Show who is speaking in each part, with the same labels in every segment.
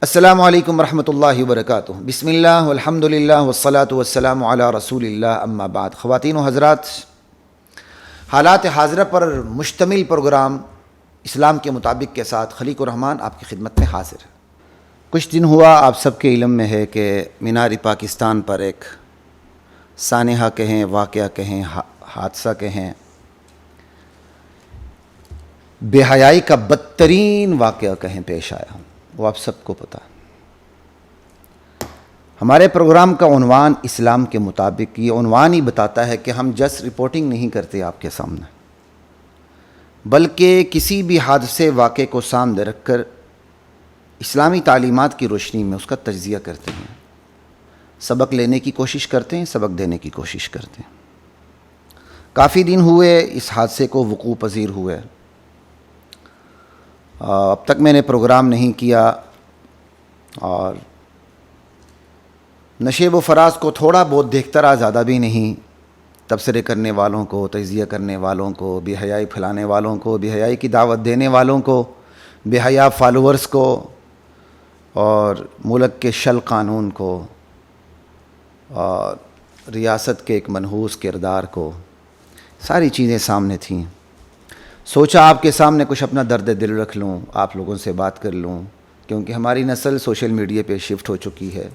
Speaker 1: السلام علیکم ورحمۃ اللہ وبرکاتہ۔ بسم اللہ والحمد للہ والصلاة والسلام علی رسول اللہ، اما بعد۔ خواتین و حضرات، حالات حاضرہ پر مشتمل پروگرام اسلام کے مطابق کے ساتھ خلیق الرحمان آپ کی خدمت میں حاضر ہے۔ کچھ دن ہوا، آپ سب کے علم میں ہے کہ مینار پاکستان پر ایک سانحہ کہیں، واقعہ کہیں، حادثہ کہیں، بے حیائی کا بدترین واقعہ کہیں پیش آیا، وہ آپ سب کو پتہ۔ ہمارے پروگرام کا عنوان اسلام کے مطابق، یہ عنوان ہی بتاتا ہے کہ ہم جسٹ رپورٹنگ نہیں کرتے آپ کے سامنے، بلکہ کسی بھی حادثے واقعے کو سامنے رکھ کر اسلامی تعلیمات کی روشنی میں اس کا تجزیہ کرتے ہیں، سبق لینے کی کوشش کرتے ہیں، سبق دینے کی کوشش کرتے ہیں۔ کافی دن ہوئے اس حادثے کو وقوع پذیر ہوئے، اب تک میں نے پروگرام نہیں کیا، اور نشیب و فراز کو تھوڑا بہت دیکھتا رہا، زیادہ بھی نہیں۔ تبصرے کرنے والوں کو، تجزیہ کرنے والوں کو، بے حیائی پھیلانے والوں کو، بے حیائی کی دعوت دینے والوں کو، بے حیا فالورز کو، اور ملک کے شل قانون کو، اور ریاست کے ایک منحوس کردار کو، ساری چیزیں سامنے تھیں۔ سوچا آپ کے سامنے کچھ اپنا درد دل رکھ لوں، آپ لوگوں سے بات کر لوں، کیونکہ ہماری نسل سوشل میڈیا پہ شفٹ ہو چکی ہے،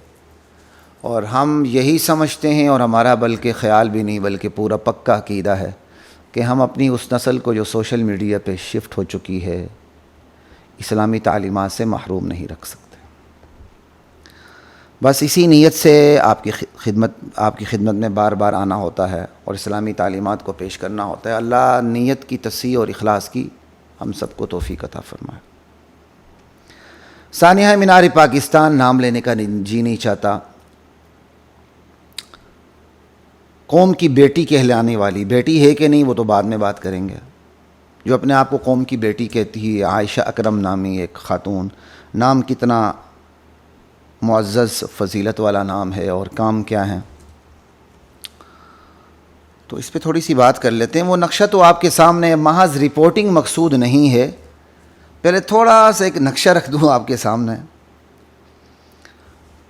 Speaker 1: اور ہم یہی سمجھتے ہیں، اور ہمارا بلکہ خیال بھی نہیں بلکہ پورا پکا عقیدہ ہے کہ ہم اپنی اس نسل کو جو سوشل میڈیا پہ شفٹ ہو چکی ہے اسلامی تعلیمات سے محروم نہیں رکھ سکتے۔ بس اسی نیت سے آپ کی خدمت میں بار بار آنا ہوتا ہے اور اسلامی تعلیمات کو پیش کرنا ہوتا ہے۔ اللہ نیت کی تصحیح اور اخلاص کی ہم سب کو توفیق عطا فرمائے۔ سانحہ مینار پاکستان نام لینے کا جی نہیں چاہتا۔ قوم کی بیٹی کہلانے والی، بیٹی ہے کہ نہیں وہ تو بعد میں بات کریں گے، جو اپنے آپ کو قوم کی بیٹی کہتی ہے، عائشہ اکرم نامی ایک خاتون، نام کتنا معزز فضیلت والا نام ہے، اور کام کیا ہے، تو اس پہ تھوڑی سی بات کر لیتے ہیں۔ وہ نقشہ تو آپ کے سامنے، محض رپورٹنگ مقصود نہیں ہے، پہلے تھوڑا سا ایک نقشہ رکھ دوں آپ کے سامنے،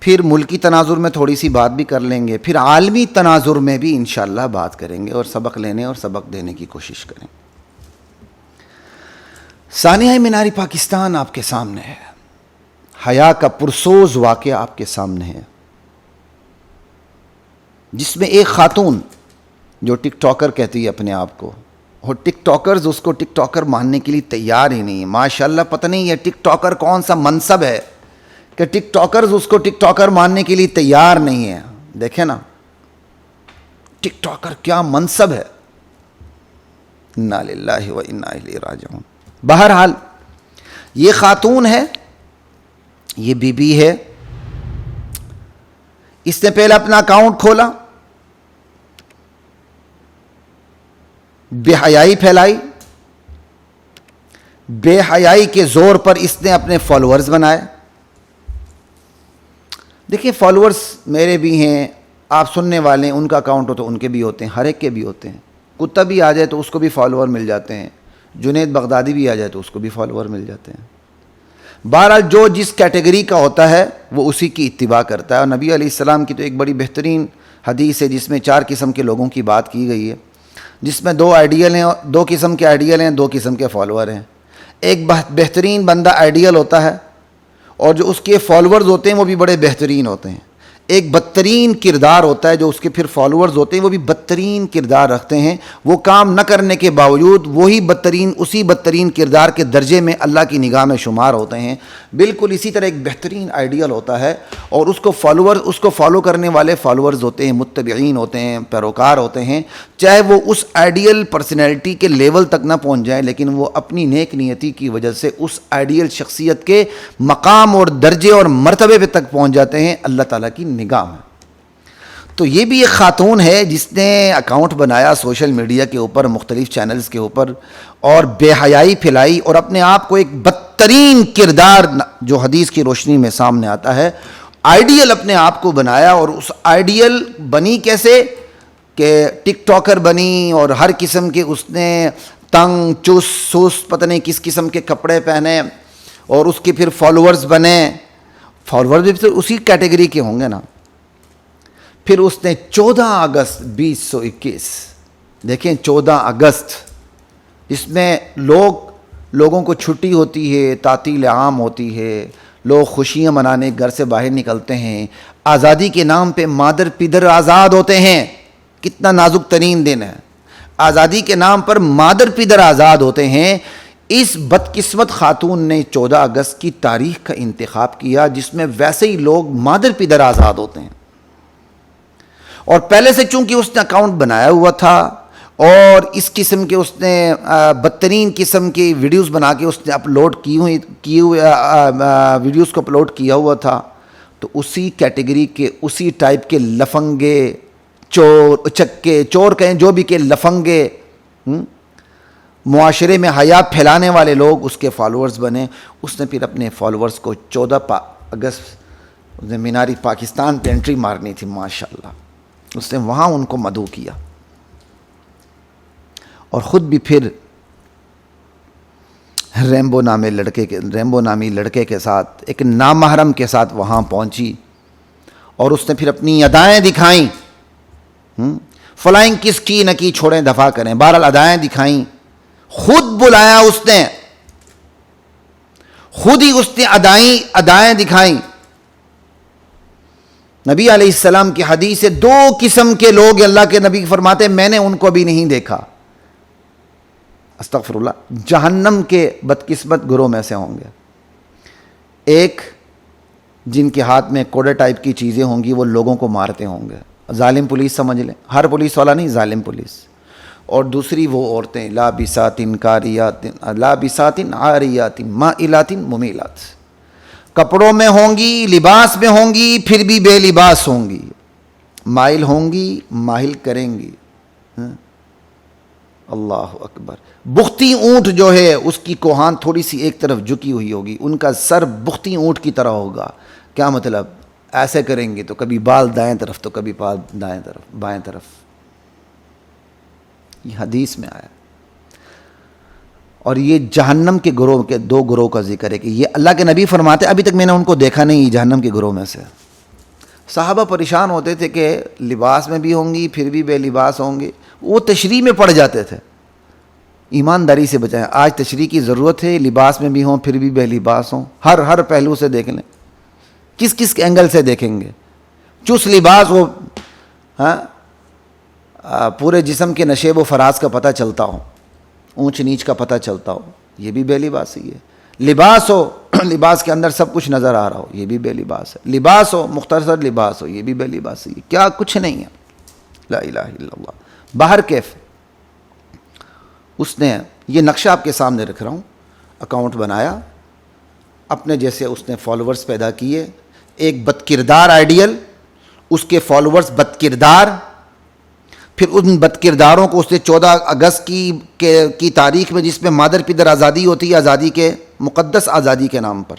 Speaker 1: پھر ملکی تناظر میں تھوڑی سی بات بھی کر لیں گے، پھر عالمی تناظر میں بھی انشاءاللہ بات کریں گے، اور سبق لینے اور سبق دینے کی کوشش کریں گے۔ سانحہ مینار پاکستان آپ کے سامنے ہے، حیا کا پرسوز واقعہ آپ کے سامنے ہے، جس میں ایک خاتون جو ٹک ٹاکر کہتی ہے اپنے آپ کو، اور ٹک ٹاکرز اس کو ٹک ٹاکر ماننے کے لیے تیار ہی نہیں ہے۔ ماشاءاللہ پتہ نہیں یہ ٹک ٹاکر کون سا منصب ہے کہ ٹک ٹاکرز اس کو ٹک ٹاکر ماننے کے لیے تیار نہیں ہے۔ دیکھیں نا، ٹک ٹاکر کیا منصب ہے، انا للہ و انا الیہ راجعون۔ بہرحال یہ خاتون ہے، یہ بی بی ہے، اس نے پہلے اپنا اکاؤنٹ کھولا، بے حیائی پھیلائی، بے حیائی کے زور پر اس نے اپنے فالوورز بنائے۔ دیکھیں، فالوورز میرے بھی ہیں، آپ سننے والے ہیں، ان کا اکاؤنٹ ہو تو ان کے بھی ہوتے ہیں، ہر ایک کے بھی ہوتے ہیں۔ کتا بھی آ جائے تو اس کو بھی فالوور مل جاتے ہیں، جنید بغدادی بھی آ جائے تو اس کو بھی فالوور مل جاتے ہیں۔ بہرحال جو جس کیٹیگری کا ہوتا ہے وہ اسی کی اتباع کرتا ہے، اور نبی علیہ السلام کی تو ایک بڑی بہترین حدیث ہے جس میں 4 قسم کے لوگوں کی بات کی گئی ہے، جس میں 2 آئیڈیل ہیں، 2 قسم کے آئیڈیل ہیں، 2 قسم کے فالوور ہیں۔ ایک بہترین بندہ آئیڈیل ہوتا ہے، اور جو اس کے فالوورز ہوتے ہیں وہ بھی بڑے بہترین ہوتے ہیں۔ ایک بدترین کردار ہوتا ہے، جو اس کے پھر فالوورز ہوتے ہیں وہ بھی بدترین کردار رکھتے ہیں، وہ کام نہ کرنے کے باوجود وہی بدترین، اسی بدترین کردار کے درجے میں اللہ کی نگاہ میں شمار ہوتے ہیں۔ بالکل اسی طرح ایک بہترین آئیڈیل ہوتا ہے، اور اس کو فالو کرنے والے فالوورز ہوتے ہیں، متبعین ہوتے ہیں، پیروکار ہوتے ہیں، چاہے وہ اس آئیڈیل پرسنالٹی کے لیول تک نہ پہنچ جائیں، لیکن وہ اپنی نیک نیتی کی وجہ سے اس آئیڈیل شخصیت کے مقام اور درجے اور مرتبے پہ تک پہنچ جاتے ہیں اللہ تعالیٰ کی نگاہ میں۔ تو یہ بھی ایک خاتون ہے جس نے اکاؤنٹ بنایا سوشل میڈیا کے اوپر، مختلف چینلز کے اوپر، اور بے حیائی پھیلائی، اور اپنے آپ کو ایک بدترین کردار جو حدیث کی روشنی میں سامنے آتا ہے، آئیڈیل اپنے آپ کو بنایا۔ اور اس آئیڈیل بنی کیسے کہ ٹک ٹاکر بنی، اور ہر قسم کے اس نے تنگ چست پتہ نہیں کس قسم کے کپڑے پہنے، اور اس کے پھر فالوورز بنے، فالوور بھی تو اسی کیٹیگری کے ہوں گے نا. پھر اس نے 14 اگست 2021 دیکھیں 14 اگست اس میں لوگوں کو چھٹی ہوتی ہے, تعطیل عام ہوتی ہے, لوگ خوشیاں منانے گھر سے باہر نکلتے ہیں, آزادی کے نام پہ مادر پدر آزاد ہوتے ہیں. کتنا نازک ترین دن ہے. آزادی کے نام پر مادر پدر آزاد ہوتے ہیں. اس بدقسمت خاتون نے 14 اگست کی تاریخ کا انتخاب کیا جس میں ویسے ہی لوگ مادر پدر آزاد ہوتے ہیں. اور پہلے سے چونکہ اس نے اکاؤنٹ بنایا ہوا تھا اور اس قسم کے اس نے بدترین قسم کی ویڈیوز بنا کے اس نے اپلوڈ کی ہوئی ویڈیوز کو اپلوڈ کیا ہوا تھا, تو اسی کیٹیگری کے اسی ٹائپ کے لفنگے چور کہیں جو بھی کہ لفنگے معاشرے میں حیا پھیلانے والے لوگ اس کے فالوورز بنے. اس نے پھر اپنے فالوورز کو 14 اگست میناری پاکستان پہ انٹری مارنی تھی. ماشاءاللہ اس نے وہاں ان کو مدعو کیا اور خود بھی پھر ریمبو نامی لڑکے کے ساتھ ایک نامحرم کے ساتھ وہاں پہنچی اور اس نے پھر اپنی ادائیں دکھائیں. فلائنگ کس کی نہ کی چھوڑیں دفاع کریں, بہرحال ادائیں دکھائیں. خود بلایا اس نے, خود ہی اس نے ادائیں دکھائیں. نبی علیہ السلام کی حدیث ہے 2 قسم کے لوگ اللہ کے نبی فرماتے میں نے ان کو بھی نہیں دیکھا, استغفر اللہ, جہنم کے بدقسمت گروہ میں سے ہوں گے. ایک جن کے ہاتھ میں کوڑے ٹائپ کی چیزیں ہوں گی, وہ لوگوں کو مارتے ہوں گے, ظالم پولیس سمجھ لیں, ہر پولیس والا نہیں, ظالم پولیس. اور دوسری وہ عورتیں لابسات عاریات مائلات ممیلات, کپڑوں میں ہوں گی, لباس میں ہوں گی, پھر بھی بے لباس ہوں گی, مائل ہوں گی, ماہل کریں گی. اللہ اکبر. بختی اونٹ جو ہے اس کی کوہان تھوڑی سی ایک طرف جھکی ہوئی ہوگی, ان کا سر بختی اونٹ کی طرح ہوگا. کیا مطلب؟ ایسے کریں گے تو کبھی بال دائیں طرف تو کبھی بال دائیں طرف بائیں طرف. یہ حدیث میں آیا. اور یہ جہنم کے گروہ کے 2 گروہ کا ذکر ہے کہ یہ اللہ کے نبی فرماتے ابھی تک میں نے ان کو دیکھا نہیں جہنم کے گروہ میں سے. صحابہ پریشان ہوتے تھے کہ لباس میں بھی ہوں گی پھر بھی بے لباس ہوں گے, وہ تشریح میں پڑ جاتے تھے. ایمانداری سے بچائیں, آج تشریح کی ضرورت ہے, لباس میں بھی ہوں پھر بھی بے لباس ہوں, ہر پہلو سے دیکھ لیں, کس اینگل سے دیکھیں گے. چس لباس وہ پورے جسم کے نشیب و فراز کا پتہ چلتا ہو, اونچ نیچ کا پتہ چلتا ہو, یہ بھی بے لباسی ہے. لباس ہو لباس کے اندر سب کچھ نظر آ رہا ہو, یہ بھی بے لباس ہے. لباس ہو مختصر لباس ہو, یہ بھی بے لباسی ہے. کیا کچھ نہیں ہے. لا الہ الا اللہ. باہر کیف اس نے یہ نقشہ آپ کے سامنے رکھ رہا ہوں, اکاؤنٹ بنایا, اپنے جیسے اس نے فالوورز پیدا کیے. ایک بدکردار آئیڈیل, اس کے فالوورز بدکردار, پھر ان بدکرداروں کو اس نے 14 اگست کی تاریخ میں جس میں مادر پدر آزادی ہوتی ہے, آزادی کے مقدس آزادی کے نام پر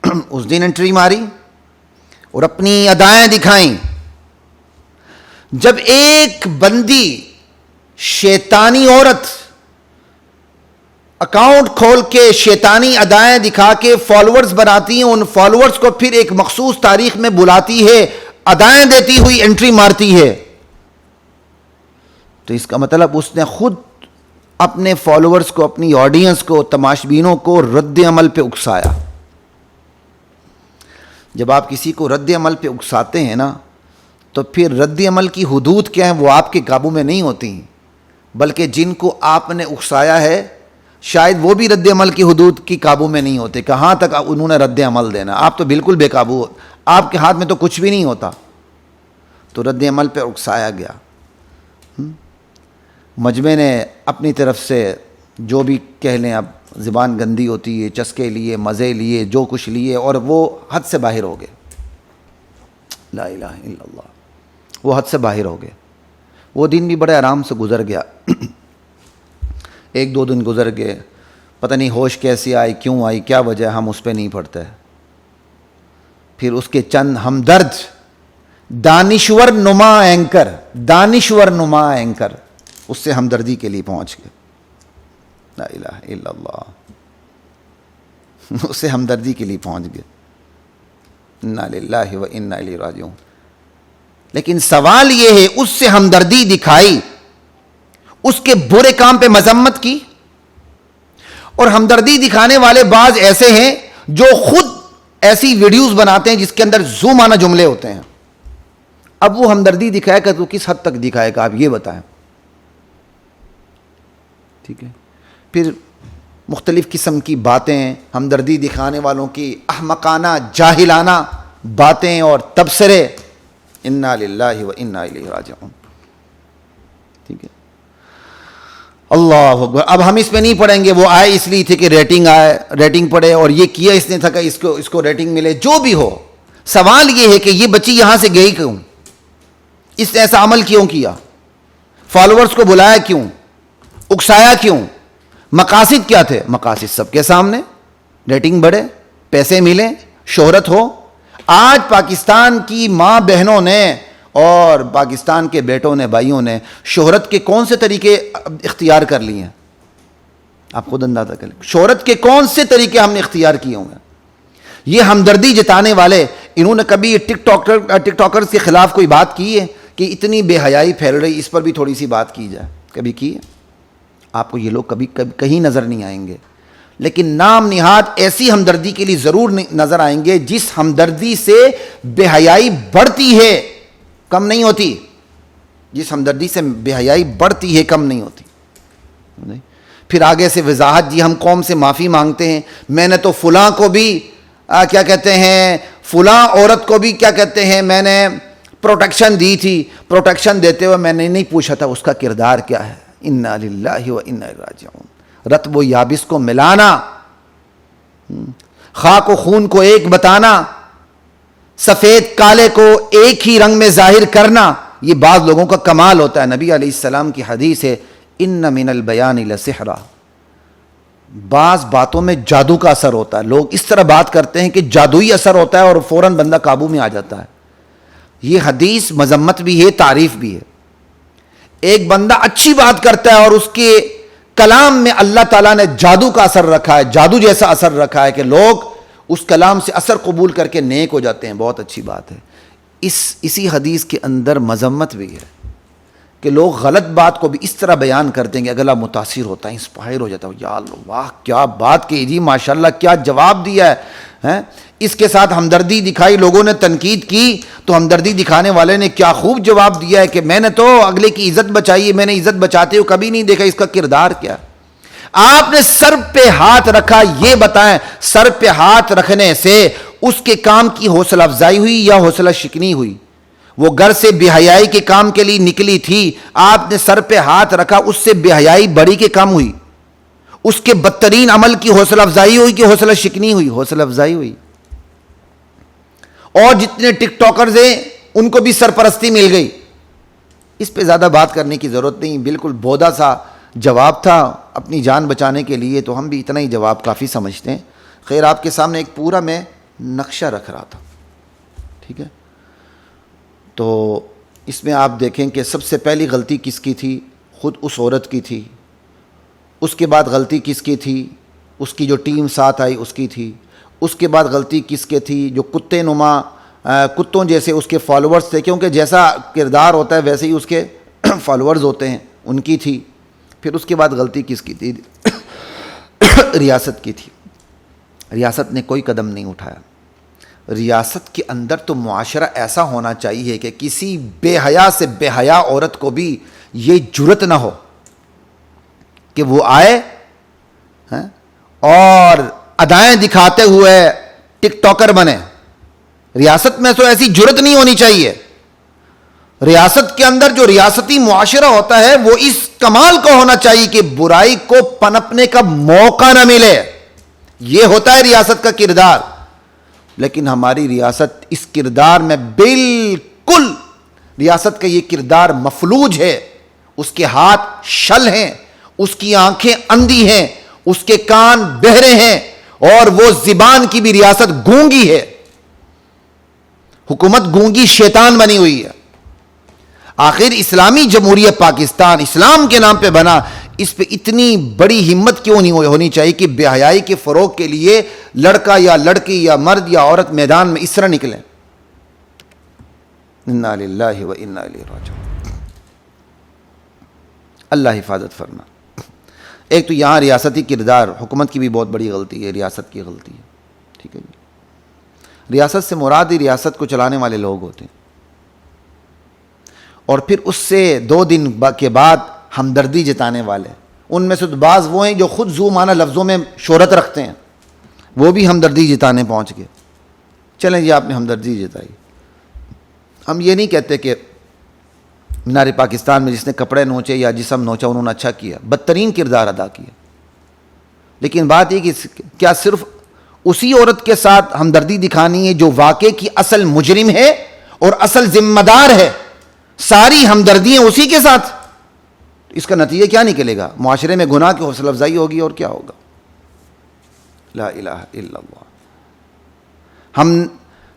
Speaker 1: اس دن انٹری ماری اور اپنی ادائیں دکھائیں. جب ایک بندی شیطانی عورت اکاؤنٹ کھول کے شیطانی ادائیں دکھا کے فالوورز بناتی ہیں, ان فالوورز کو پھر ایک مخصوص تاریخ میں بلاتی ہے, ادائیں دیتی ہوئی انٹری مارتی ہے, تو اس کا مطلب اس نے خود اپنے فالوورز کو, اپنی آڈینس کو, تماشبینوں کو رد عمل پہ اکسایا. جب آپ کسی کو رد عمل پہ اکساتے ہیں نا, تو پھر رد عمل کی حدود کیا ہیں وہ آپ کے قابو میں نہیں ہوتی ہیں, بلکہ جن کو آپ نے اکسایا ہے شاید وہ بھی رد عمل کی حدود کی قابو میں نہیں ہوتے. کہاں تک انہوں نے رد عمل دینا, آپ تو بالکل بے قابو, آپ کے ہاتھ میں تو کچھ بھی نہیں ہوتا. تو رد عمل پہ اکسایا گیا. مجمع نے اپنی طرف سے جو بھی کہہ لیں, اب زبان گندی ہوتی ہے, چسکے لیے, مزے لیے, جو کچھ لیے, اور وہ حد سے باہر ہو گئے. لا الہ الا اللہ. وہ حد سے باہر ہو گئے. وہ دن بھی بڑے آرام سے گزر گیا. 1-2 دن گزر گئے, پتہ نہیں ہوش کیسی آئی, کیوں آئی, کیا وجہ, ہم اس پہ نہیں پڑھتے. پھر اس کے چند ہمدرد دانشور نما اینکر اس سے ہمدردی کے لیے پہنچ گئے. لا الہ الا اللہ. اس سے ہمدردی کے لیے پہنچ گئے. انا للہ و انا الیہ راجعون. لیکن سوال یہ ہے اس سے ہمدردی دکھائی, اس کے برے کام پہ مذمت کی. اور ہمدردی دکھانے والے بعض ایسے ہیں جو خود ایسی ویڈیوز بناتے ہیں جس کے اندر زو معنی جملے ہوتے ہیں. اب وہ ہمدردی دکھائے گا تو کس حد تک دکھائے گا, آپ یہ بتائیں. ٹھیک ہے, پھر مختلف قسم کی باتیں, ہمدردی دکھانے والوں کی احمقانہ جاہلانہ باتیں اور تبصرے. انا للہ و انا الیہ راجعون. ٹھیک ہے, اللہ اکبر. اب ہم اس میں نہیں پڑھیں گے, وہ آئے اس لیے تھے کہ ریٹنگ آئے, ریٹنگ پڑھے, اور یہ کیا اس نے تھا کہ اس کو ریٹنگ ملے. جو بھی ہو, سوال یہ ہے کہ یہ بچی یہاں سے گئی کیوں, اس نے ایسا عمل کیوں کیا, فالوورز کو بلایا کیوں, اکسایا کیوں, مقاصد کیا تھے؟ مقاصد سب کے سامنے, ریٹنگ بڑھے, پیسے ملیں, شہرت ہو. آج پاکستان کی ماں بہنوں نے اور پاکستان کے بیٹوں نے, بھائیوں نے شہرت کے کون سے طریقے اختیار کر لیے ہیں؟ آپ خود اندازہ کریں, شہرت کے کون سے طریقے ہم نے اختیار کیے ہوں گے. یہ ہمدردی جتانے والے, انہوں نے کبھی ٹک ٹاکرز کے خلاف کوئی بات کی ہے کہ اتنی بے حیائی پھیل رہی, اس پر بھی تھوڑی سی بات کی جائے؟ کبھی کی ہے؟ آپ کو یہ لوگ کبھی کہیں نظر نہیں آئیں گے. لیکن نام نہاد ایسی ہمدردی کے لیے ضرور نظر آئیں گے جس ہمدردی سے بے حیائی بڑھتی ہے, کم نہیں ہوتی. جس ہمدردی سے بے حیائی بڑھتی ہے, کم نہیں ہوتی. پھر آگے سے وضاحت, جی ہم قوم سے معافی مانگتے ہیں, میں نے تو فلاں کو بھی کیا کہتے ہیں, فلاں عورت کو بھی کیا کہتے ہیں, میں نے پروٹیکشن دی تھی, پروٹیکشن دیتے ہوئے میں نے نہیں پوچھا تھا اس کا کردار کیا ہے. انا للہ و انا الیہ راجعون. رطب و یابس کو ملانا, خاک و خون کو ایک بتانا, سفید کالے کو ایک ہی رنگ میں ظاہر کرنا, یہ بعض لوگوں کا کمال ہوتا ہے. نبی علیہ السلام کی حدیث ہے, ان من البیان لسحرا. بعض باتوں میں جادو کا اثر ہوتا ہے. لوگ اس طرح بات کرتے ہیں کہ جادوئی اثر ہوتا ہے اور فوراً بندہ قابو میں آ جاتا ہے. یہ حدیث مذمت بھی ہے, تعریف بھی ہے. ایک بندہ اچھی بات کرتا ہے اور اس کے کلام میں اللہ تعالیٰ نے جادو کا اثر رکھا ہے, جادو جیسا اثر رکھا ہے کہ لوگ اس کلام سے اثر قبول کر کے نیک ہو جاتے ہیں. بہت اچھی بات ہے. اسی حدیث کے اندر مذمت بھی ہے کہ لوگ غلط بات کو بھی اس طرح بیان کر دیں گے, اگلا متاثر ہوتا ہے, انسپائر ہو جاتا ہے, یا اللہ واہ کیا بات کی جی, ماشاءاللہ کیا جواب دیا ہے. اس کے ساتھ ہمدردی دکھائی, لوگوں نے تنقید کی تو ہمدردی دکھانے والے نے کیا خوب جواب دیا ہے کہ میں نے تو اگلے کی عزت بچائی ہے, میں نے عزت بچاتے ہوئے کبھی نہیں دیکھا اس کا کردار کیا. آپ نے سر پہ ہاتھ رکھا, یہ بتائیں سر پہ ہاتھ رکھنے سے اس کے کام کی حوصلہ افزائی ہوئی یا حوصلہ شکنی ہوئی؟ وہ گھر سے بے حیائی کے کام کے لیے نکلی تھی, آپ نے سر پہ ہاتھ رکھا, اس سے بے حیائی بڑی کے کم ہوئی؟ اس کے بدترین عمل کی حوصلہ افزائی ہوئی کہ حوصلہ شکنی ہوئی؟ حوصلہ افزائی ہوئی. اور جتنے ٹک ٹاکرز ہیں ان کو بھی سرپرستی مل گئی. اس پہ زیادہ بات کرنے کی ضرورت نہیں, بالکل بودا سا جواب تھا اپنی جان بچانے کے لیے, تو ہم بھی اتنا ہی جواب کافی سمجھتے ہیں. خیر, آپ کے سامنے ایک پورا میں نقشہ رکھ رہا تھا. ٹھیک ہے, تو اس میں آپ دیکھیں کہ سب سے پہلی غلطی کس کی تھی؟ خود اس عورت کی تھی. اس کے بعد غلطی کس کی تھی؟ اس کی جو ٹیم ساتھ آئی اس کی تھی. اس کے بعد غلطی کس کے تھی؟ جو کتے نما کتوں جیسے اس کے فالوورز تھے, کیونکہ جیسا کردار ہوتا ہے ویسے ہی اس کے فالوورز ہوتے ہیں, ان کی تھی. پھر اس کے بعد غلطی کس کی تھی؟ ریاست کی تھی. ریاست نے کوئی قدم نہیں اٹھایا. ریاست کے اندر تو معاشرہ ایسا ہونا چاہیے کہ کسی بے حیا سے بے حیا عورت کو بھی یہ جرت نہ ہو کہ وہ آئے اور ادائیں دکھاتے ہوئے ٹک ٹاکر بنے. ریاست میں تو ایسی جرت نہیں ہونی چاہیے. ریاست کے اندر جو ریاستی معاشرہ ہوتا ہے وہ اس کمال کو ہونا چاہیے کہ برائی کو پنپنے کا موقع نہ ملے. یہ ہوتا ہے ریاست کا کردار. لیکن ہماری ریاست اس کردار میں بالکل, ریاست کا یہ کردار مفلوج ہے. اس کے ہاتھ شل ہیں, اس کی آنکھیں اندھی ہیں, اس کے کان بہرے ہیں, اور وہ زبان کی بھی ریاست گونگی ہے. حکومت گونگی شیطان بنی ہوئی ہے. آخر اسلامی جمہوریہ پاکستان اسلام کے نام پہ بنا, اس پہ اتنی بڑی ہمت کیوں نہیں ہونی چاہیے کہ بے حیائی کے فروغ کے لیے لڑکا یا لڑکی یا مرد یا عورت میدان میں اس طرح نکلیں. انا للہ و انا الیہ راجعون. اللہ حفاظت فرما. ایک تو یہاں ریاستی کردار، حکومت کی بھی بہت بڑی غلطی ہے، ریاست کی غلطی ہے. ٹھیک ہے جی. ریاست سے مراد ہی ریاست کو چلانے والے لوگ ہوتے ہیں، اور پھر اس سے 2 دن کے بعد ہمدردی جتانے والے. ان میں سے بعض وہ ہیں جو خود ذو معنی لفظوں میں شہرت رکھتے ہیں، وہ بھی ہمدردی جتانے پہنچ گئے. چلیں جی، آپ نے ہمدردی جتائی. ہم یہ نہیں کہتے کہ مینار پاکستان میں جس نے کپڑے نوچے یا جسم نوچا انہوں نے اچھا کیا، بدترین کردار ادا کیا. لیکن بات یہ کہ کیا صرف اسی عورت کے ساتھ ہمدردی دکھانی ہے جو واقعے کی اصل مجرم ہے اور اصل ذمہ دار ہے؟ ساری ہمدردیاں اسی کے ساتھ؟ اس کا نتیجہ کیا نکلے گا؟ معاشرے میں گناہ کی حوصلہ افزائی ہوگی اور کیا ہوگا؟ لا الہ الا اللہ.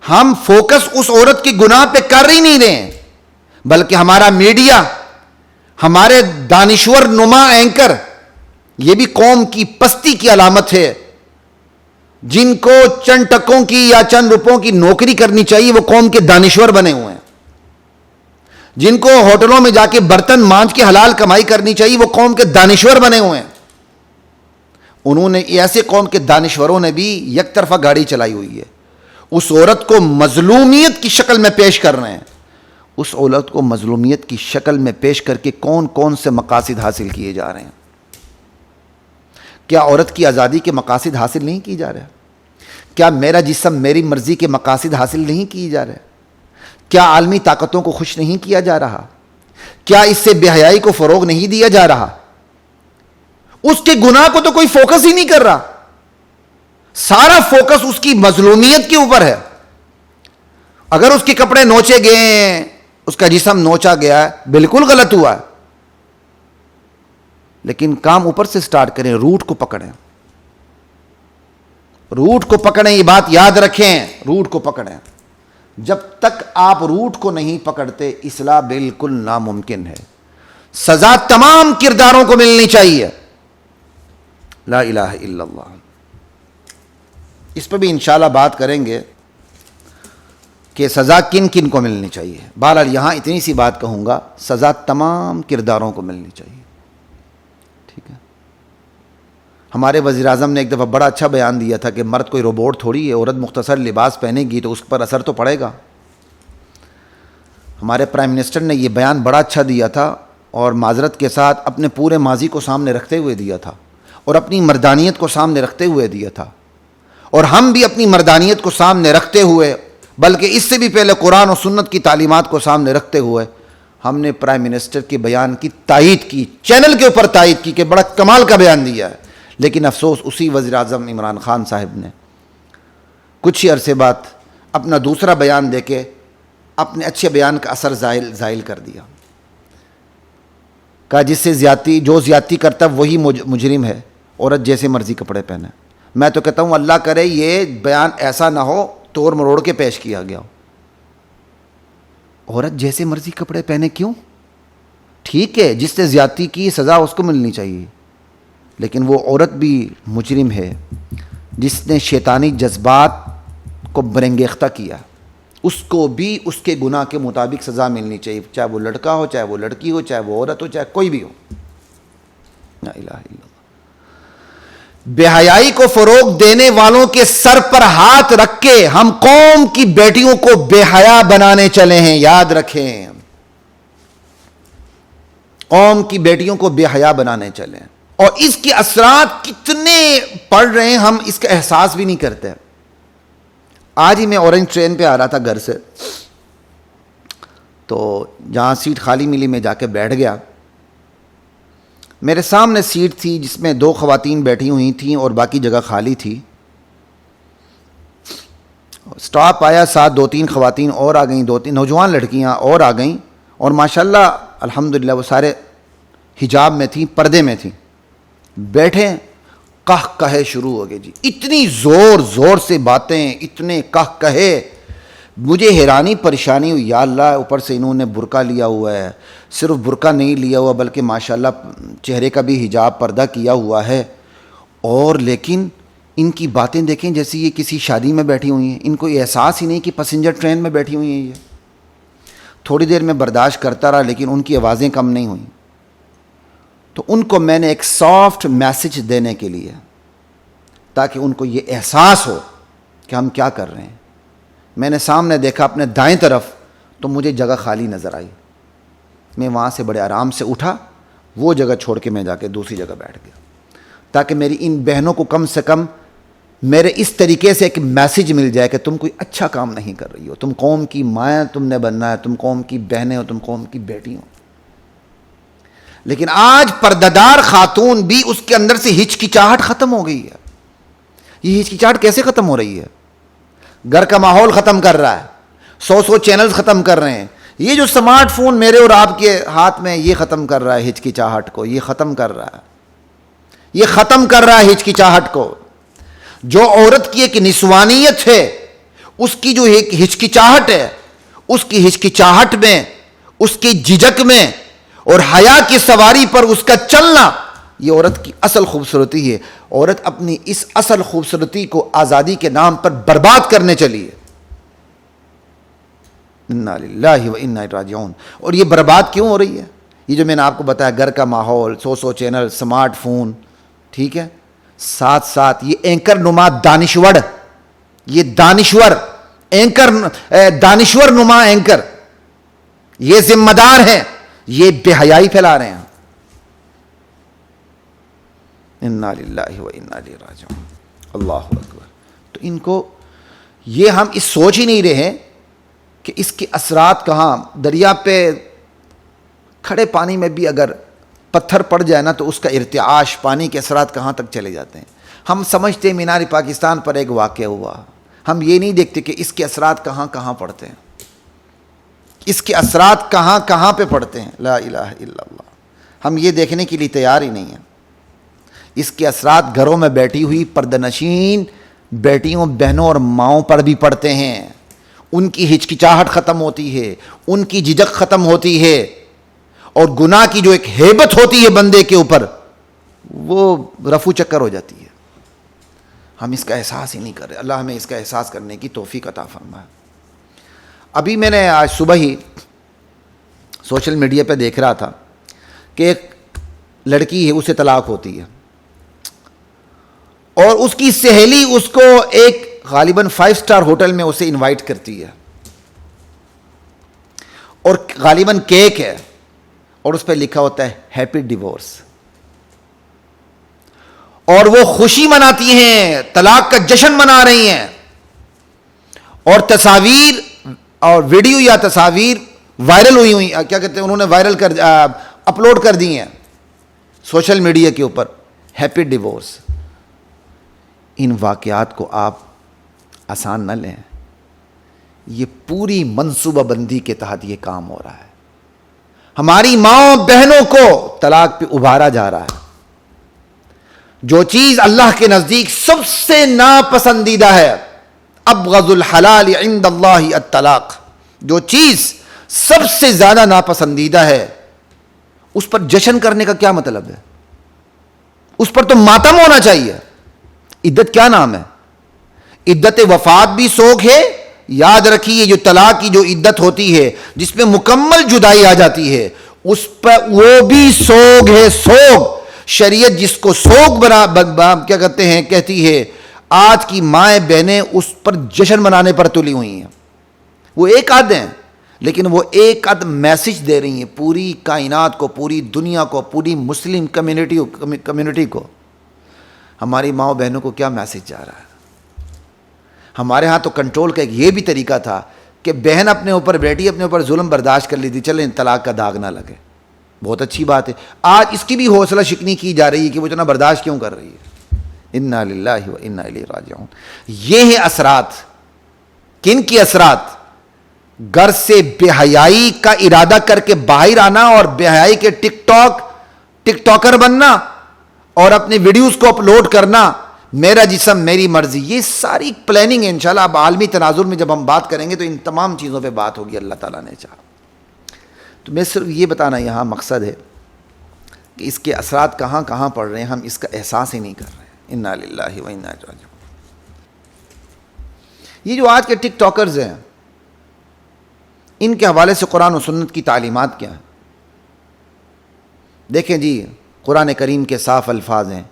Speaker 1: ہم فوکس اس عورت کے گناہ پہ کر ہی نہیں رہے ہیں، بلکہ ہمارا میڈیا، ہمارے دانشور نما اینکر، یہ بھی قوم کی پستی کی علامت ہے. جن کو چند ٹکوں کی یا چند روپوں کی نوکری کرنی چاہیے وہ قوم کے دانشور بنے ہوئے ہیں. جن کو ہوٹلوں میں جا کے برتن مانج کے حلال کمائی کرنی چاہیے وہ قوم کے دانشور بنے ہوئے ہیں. انہوں نے، ایسے قوم کے دانشوروں نے بھی یک طرفہ گاڑی چلائی ہوئی ہے. اس عورت کو مظلومیت کی شکل میں پیش کر رہے ہیں. اس عورت کو مظلومیت کی شکل میں پیش کر کے کون کون سے مقاصد حاصل کیے جا رہے ہیں؟ کیا عورت کی آزادی کے مقاصد حاصل نہیں کی جا رہے؟ کیا میرا جسم میری مرضی کے مقاصد حاصل نہیں کیے جا رہے؟ کیا عالمی طاقتوں کو خوش نہیں کیا جا رہا؟ کیا اس سے بے حیائی کو فروغ نہیں دیا جا رہا؟ اس کے گناہ کو تو کوئی فوکس ہی نہیں کر رہا. سارا فوکس اس کی مظلومیت کے اوپر ہے. اگر اس کے کپڑے نوچے گئے، اس کا جسم نوچا گیا ہے، بالکل غلط ہوا ہے، لیکن کام اوپر سے سٹارٹ کریں، روٹ کو پکڑیں. روٹ کو پکڑیں، یہ بات یاد رکھیں، روٹ کو پکڑیں. جب تک آپ روٹ کو نہیں پکڑتے اصلاح بالکل ناممکن ہے. سزا تمام کرداروں کو ملنی چاہیے. لا الہ الا اللہ. اس پہ بھی انشاءاللہ بات کریں گے کہ سزا کن کن کو ملنی چاہیے. بہرحال یہاں اتنی سی بات کہوں گا، سزا تمام کرداروں کو ملنی چاہیے. ٹھیک ہے. ہمارے وزیر اعظم نے ایک دفعہ بڑا اچھا بیان دیا تھا کہ مرد کوئی روبوٹ تھوڑی ہے، عورت مختصر لباس پہنے گی تو اس پر اثر تو پڑے گا. ہمارے پرائم منسٹر نے یہ بیان بڑا اچھا دیا تھا، اور معذرت کے ساتھ اپنے پورے ماضی کو سامنے رکھتے ہوئے دیا تھا، اور اپنی مردانیت کو سامنے رکھتے ہوئے دیا تھا. اور ہم بھی اپنی مردانیت کو سامنے رکھتے ہوئے، بلکہ اس سے بھی پہلے قرآن و سنت کی تعلیمات کو سامنے رکھتے ہوئے، ہم نے پرائم منسٹر کے بیان کی تائید کی، چینل کے اوپر تائید کی کہ بڑا کمال کا بیان دیا ہے. لیکن افسوس اسی وزیر اعظم عمران خان صاحب نے کچھ ہی عرصے بعد اپنا دوسرا بیان دے کے اپنے اچھے بیان کا اثر زائل کر دیا. کہا جس سے جو زیادتی کرتا وہی مجرم ہے، عورت جیسے مرضی کپڑے پہنے. میں تو کہتا ہوں اللہ کرے یہ بیان ایسا نہ ہو توڑ مروڑ کے پیش کیا گیا ہو. عورت جیسے مرضی کپڑے پہنے کیوں؟ ٹھیک ہے، جس نے زیادتی کی سزا اس کو ملنی چاہیے، لیکن وہ عورت بھی مجرم ہے جس نے شیطانی جذبات کو برنگیختہ کیا. اس کو بھی اس کے گناہ کے مطابق سزا ملنی چاہیے، چاہے وہ لڑکا ہو، چاہے وہ لڑکی ہو، چاہے وہ عورت ہو، چاہے کوئی بھی ہو. لا الہ الا اللہ. بے حیائی کو فروغ دینے والوں کے سر پر ہاتھ رکھ کے ہم قوم کی بیٹیوں کو بے حیا بنانے چلے ہیں. یاد رکھیں، قوم کی بیٹیوں کو بے حیا بنانے چلے ہیں، اور اس کے اثرات کتنے پڑ رہے ہیں ہم اس کا احساس بھی نہیں کرتے. آج ہی میں اورنج ٹرین پہ آ رہا تھا گھر سے، تو جہاں سیٹ خالی ملی میں جا کے بیٹھ گیا. میرے سامنے سیٹ تھی جس میں 2 خواتین بیٹھی ہوئی تھیں اور باقی جگہ خالی تھی. سٹاپ آیا، ساتھ 2-3 خواتین اور آ گئیں، 2-3 نوجوان لڑکیاں اور آ گئیں، اور ماشاءاللہ الحمدللہ وہ سارے حجاب میں تھیں، پردے میں تھیں. بیٹھے، کہے شروع ہو گئے جی. اتنی زور سے باتیں، اتنے کہے. مجھے حیرانی پریشانی ہوئی، یا اللہ اوپر سے انہوں نے برقع لیا ہوا ہے. صرف برقع نہیں لیا ہوا بلکہ ماشاءاللہ چہرے کا بھی حجاب پردہ کیا ہوا ہے، اور لیکن ان کی باتیں دیکھیں جیسے یہ کسی شادی میں بیٹھی ہوئی ہیں، ان کو یہ احساس ہی نہیں کہ پیسنجر ٹرین میں بیٹھی ہوئی ہیں. یہ تھوڑی دیر میں برداشت کرتا رہا لیکن ان کی آوازیں کم نہیں ہوئیں. تو ان کو میں نے ایک سافٹ میسج دینے کے لیے، تاکہ ان کو یہ احساس ہو کہ ہم کیا کر رہے ہیں. میں نے سامنے دیکھا اپنے دائیں طرف تو مجھے جگہ خالی نظر آئی. میں وہاں سے بڑے آرام سے اٹھا، وہ جگہ چھوڑ کے میں جا کے دوسری جگہ بیٹھ گیا، تاکہ میری ان بہنوں کو کم سے کم میرے اس طریقے سے ایک میسج مل جائے کہ تم کوئی اچھا کام نہیں کر رہی ہو، تم قوم کی ماں تم نے بننا ہے، تم قوم کی بہنیں ہو، تم قوم کی بیٹی ہو. لیکن آج پردہ خاتون بھی اس کے اندر سے ہچکچاہٹ ختم ہو گئی ہے. یہ ہچکچاہٹ کیسے ختم ہو رہی ہے؟ گھر کا ماحول ختم کر رہا ہے، 100 چینلز ختم کر رہے ہیں. یہ جو سمارٹ فون میرے اور آپ کے ہاتھ میں، یہ ختم کر رہا ہے ہچکچاہٹ کو. یہ ختم کر رہا ہے، یہ ختم کر رہا ہے ہچکچاہٹ کو. جو عورت کی ایک نسوانیت ہے، اس کی جو ایک ہچکچاہٹ ہے، اس کی ہچکچاہٹ میں، اس کی جھجک میں اور حیا کی سواری پر اس کا چلنا، یہ عورت کی اصل خوبصورتی ہے. عورت اپنی اس اصل خوبصورتی کو آزادی کے نام پر برباد کرنے چلی ہے. انا للہ و انا الیہ راجعون. اور یہ برباد کیوں ہو رہی ہے؟ یہ جو میں نے آپ کو بتایا، گھر کا ماحول، 100 چینل، سمارٹ فون، ٹھیک ہے، ساتھ ساتھ یہ اینکر نما دانشور، یہ دانشور اینکر، دانشور نما اینکر، یہ ذمہ دار ہیں، یہ بے حیائی پھیلا رہے ہیں. انا للہ و انا الیہ راجعون. اللہ اکبر. تو ان کو یہ ہم اس سوچ ہی نہیں رہے کہ اس کے اثرات کہاں. دریا پہ کھڑے پانی میں بھی اگر پتھر پڑ جائے نا تو اس کا ارتعاش، پانی کے اثرات کہاں تک چلے جاتے ہیں. ہم سمجھتے ہیں مینار پاکستان پر ایک واقعہ ہوا، ہم یہ نہیں دیکھتے کہ اس کے اثرات کہاں کہاں پڑتے ہیں، اس کے اثرات کہاں کہاں پہ پڑتے ہیں. لا الہ الا اللہ. ہم یہ دیکھنے کے لیے تیار ہی نہیں ہیں. اس کے اثرات گھروں میں بیٹھی ہوئی پردہ نشین بیٹیوں، بہنوں اور ماؤں پر بھی پڑتے ہیں. ان کی ہچکچاہٹ ختم ہوتی ہے، ان کی جھجک ختم ہوتی ہے، اور گناہ کی جو ایک ہیبت ہوتی ہے بندے کے اوپر، وہ رفو چکر ہو جاتی ہے. ہم اس کا احساس ہی نہیں کر رہے. اللہ ہمیں اس کا احساس کرنے کی توفیق عطا فرمائے. ابھی میں نے آج صبح ہی سوشل میڈیا پہ دیکھ رہا تھا کہ ایک لڑکی ہے، اسے طلاق ہوتی ہے، اور اس کی سہیلی اس کو ایک غالباً 5 اسٹار ہوٹل میں اسے انوائٹ کرتی ہے، اور غالباً کیک ہے، اور اس پہ لکھا ہوتا ہے ہیپی ڈیورس. اور وہ خوشی مناتی ہیں، طلاق کا جشن منا رہی ہیں، اور تصاویر اور ویڈیو یا تصاویر وائرل ہوئی، کیا کہتے ہیں انہوں نے، وائرل کر اپلوڈ کر دی ہیں سوشل میڈیا کے اوپر. Happy divorce. ان واقعات کو آپ آسان نہ لیں. یہ پوری منصوبہ بندی کے تحت یہ کام ہو رہا ہے. ہماری ماں بہنوں کو طلاق پہ ابھارا جا رہا ہے. جو چیز اللہ کے نزدیک سب سے ناپسندیدہ ہے، ابغض الحلال عند اللہ الطلاق، جو چیز سب سے زیادہ ناپسندیدہ ہے، اس پر جشن کرنے کا کیا مطلب ہے؟ اس پر تو ماتم ہونا چاہیے. عدت کیا نام ہے؟ عدت وفات بھی سوگ ہے. یاد رکھیے، جو طلاق کی جو عدت ہوتی ہے جس میں مکمل جدائی آ جاتی ہے، اس پر وہ بھی سوگ ہے. سوگ، شریعت جس کو سوگ بنا کیا کہتے ہیں کہتی ہے. آج کی مائیں بہنیں اس پر جشن منانے پر تلی ہوئی ہیں. وہ ایک آدھ ہیں، لیکن وہ ایک آدھ میسج دے رہی ہیں پوری کائنات کو، پوری دنیا کو، پوری مسلم کمیونٹی کو. ہماری ماؤں بہنوں کو کیا میسج جا رہا ہے؟ ہمارے ہاں تو کنٹرول کا ایک یہ بھی طریقہ تھا کہ بہن اپنے اوپر بیٹی اپنے اوپر ظلم برداشت کر لیتی، چلیں طلاق کا داغ نہ لگے. بہت اچھی بات ہے. آج اس کی بھی حوصلہ شکنی کی جا رہی ہے کہ وہ اتنا برداشت کیوں کر رہی ہے. انا للہ و انا الیہ راجعون. یہ ہیں اثرات. کن کی اثرات؟ گھر سے بے حیائی کا ارادہ کر کے باہر آنا اور بے حیائی کے ٹک ٹاکر بننا اور اپنے ویڈیوز کو اپلوڈ کرنا. میرا جسم میری مرضی، یہ ساری پلاننگ ہے. انشاءاللہ اب عالمی تناظر میں جب ہم بات کریں گے تو ان تمام چیزوں پہ بات ہوگی، اللہ تعالیٰ نے چاہا. تو میں صرف یہ بتانا یہاں مقصد ہے کہ اس کے اثرات کہاں کہاں پڑ رہے ہیں، ہم اس کا احساس ہی نہیں کر رہے ہیں. انا للہ و انا الیہ راجعون۔ یہ جو آج کے ٹک ٹاکرز ہیں، ان کے حوالے سے قرآن و سنت کی تعلیمات کیا ہیں؟ دیکھیں جی، قرآن کریم کے صاف الفاظ ہیں،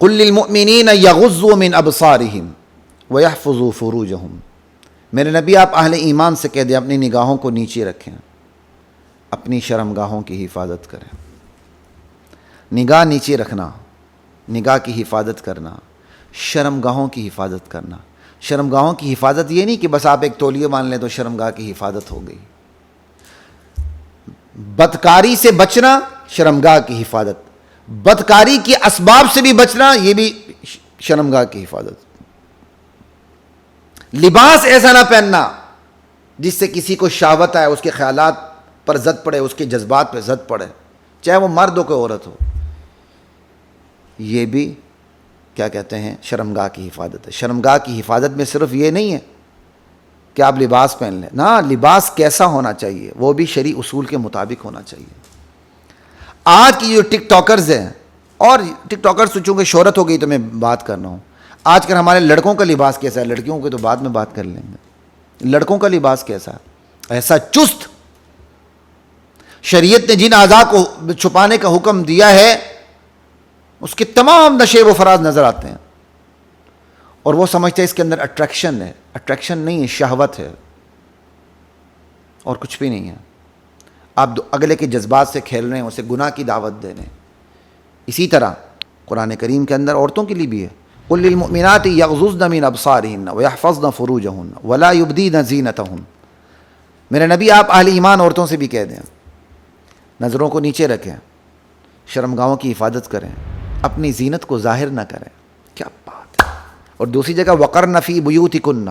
Speaker 1: قل للمؤمنین یغضوا من ابصارہم ویحفظوا فروجہم۔ میرے نبی آپ اہل ایمان سے کہہ دیں اپنی نگاہوں کو نیچے رکھیں، اپنی شرمگاہوں کی حفاظت کریں۔ نگاہ نیچے رکھنا، نگاہ کی حفاظت کرنا، شرمگاہوں کی حفاظت کرنا۔ شرمگاہوں کی حفاظت یہ نہیں کہ بس آپ ایک تولیہ مان لیں تو شرمگاہ کی حفاظت ہو گئی۔ بدکاری سے بچنا شرمگاہ کی حفاظت، بدکاری کے اسباب سے بھی بچنا یہ بھی شرمگاہ کی حفاظت۔ لباس ایسا نہ پہننا جس سے کسی کو شہوت آئے، اس کے خیالات پر زد پڑے، اس کے جذبات پہ زد پڑے، چاہے وہ مرد ہو کہ عورت ہو۔ یہ بھی کیا کہتے ہیں؟ شرمگاہ کی حفاظت ہے۔ شرمگاہ کی حفاظت میں صرف یہ نہیں ہے کہ آپ لباس پہن لیں، نہ، لباس کیسا ہونا چاہیے وہ بھی شرعی اصول کے مطابق ہونا چاہیے۔ آج کی جو ٹک ٹاکرز ہیں، اور ٹک ٹاکرز تو چونکہ شہرت ہو گئی تو میں بات کر رہا ہوں، آج کل ہمارے لڑکوں کا لباس کیسا ہے؟ لڑکیوں کے تو بعد میں بات کر لیں گے۔ لڑکوں کا لباس کیسا ہے؟ ایسا چست، شریعت نے جن اعضاء کو چھپانے کا حکم دیا ہے اس کے تمام نشیب و فراز نظر آتے ہیں، اور وہ سمجھتے ہیں اس کے اندر اٹریکشن ہے۔ اٹریکشن نہیں ہے، شہوت ہے، اور کچھ بھی نہیں ہے۔ آپ اگلے کے جذبات سے کھیل رہے ہیں، اسے گناہ کی دعوت دے رہے ہیں۔ اسی طرح قرآن کریم کے اندر عورتوں کے لیے بھی ہے، قل للمؤمنات یغضضن من ابصارہن ویحفظن فروجہن ولا یبدین زینتہن۔ میرے نبی آپ اہل ایمان عورتوں سے بھی کہہ دیں نظروں کو نیچے رکھیں، شرمگاہوں کی حفاظت کریں، اپنی زینت کو ظاہر نہ کریں۔ کیا بات ہے! اور دوسری جگہ وقرن فی بیوتکن،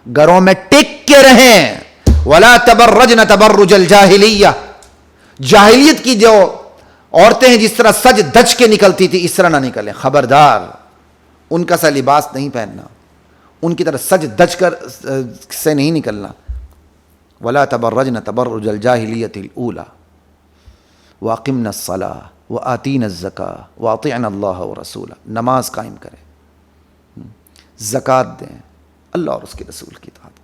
Speaker 1: گھروں میں ٹک کے رہیں، ولا تبرجن تبرج الجاہلیہ، جاہلیت کی جو عورتیں ہیں جس طرح سج دج کے نکلتی تھی اس طرح نہ نکلیں۔ خبردار، ان کا سا لباس نہیں پہننا، ان کی طرح سج دج کر سے نہیں نکلنا۔ ولا تبرجن تبرج الجاہلیۃ الاولی واقمنا الصلاۃ وآتینا الزکاۃ واطعنا اللہ ورسولہ۔ نماز قائم کریں، زکوٰۃ دیں، اللہ اور اس کے رسول کی اطاعت کریں۔